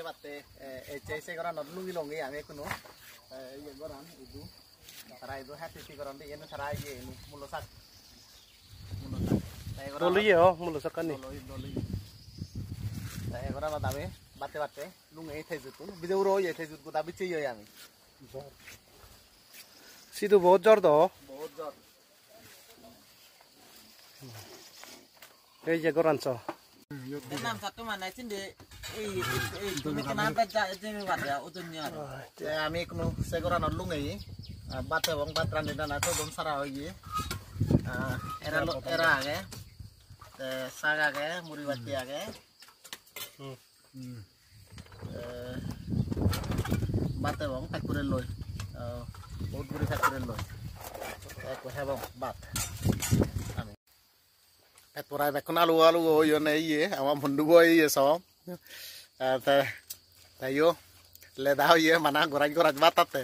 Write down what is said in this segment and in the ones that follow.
bate ece koran lungi longi ame kuno ye koran itu sarai itu hati si koran di enu sarai ye ini mulusak doli ye oh mulusak kan ni doli saya koran batame bate lungi thejutun bideuro ye thejut ko dabi chiye ami situ बहुत जोर दो बहुत जोर এই যে কোরআন চ নাম সাতু মানে চিন্দে এই তুমি কেন বাজা জমি বাজা ওজন্য আমি কোনো সেগরা নলুঙ্গই বাতে বং বাত্রা নিদা না তো দম সারা হই এরা আগে সাগ আগে মুড়ি বাতি আগে বাতে বং ফাকুরে লই বহুত গুড়ি ফাকুরে লই এক হেবং Baat Pura be kuna alu yo ne ye ama mundu go ye so ta yo le dao ye mana goraj batate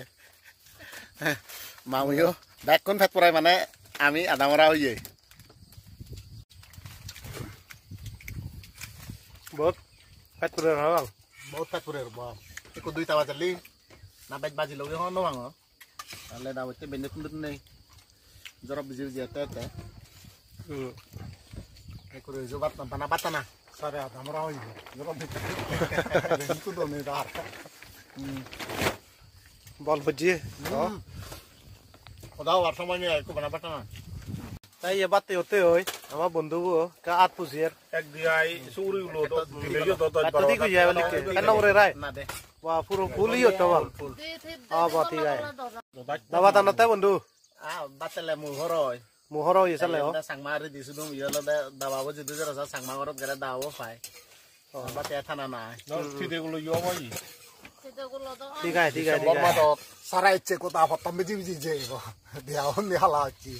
mau yo bekon pet pura mane ami adamora ye बहुत पेट पूरे रहल बहुत pet pura ba iko dui tawa jali na bej baji loge ho no bang le dao te bende kundut nei jorob biji biji te Ekor itu batana. Sare ada merah ini. Jorob itu. Itu doni dar. Ball बजी Udah war semuanya aku batana. তাই ये बात होते होय আমার বন্ধু का आत पुसियर এক দিয়াই সুরি লো তো দিলে তো कति को जाय लिख केन ओरे राय Na deh. वाह पूरा फुल ही होता वाल हां बात ही गाय दवा तनते बंधु Batele mu horoi. मोहरो ये चले हो Sangmari di sudung iya lo dawa wo jitu rasa sangmangorot gara dawo fai. Bate thana na. FIDE গুলো ইয়ো ভাই ठीक है Sarai cek kota apa tambe ji je ko. Dia on dia lagi.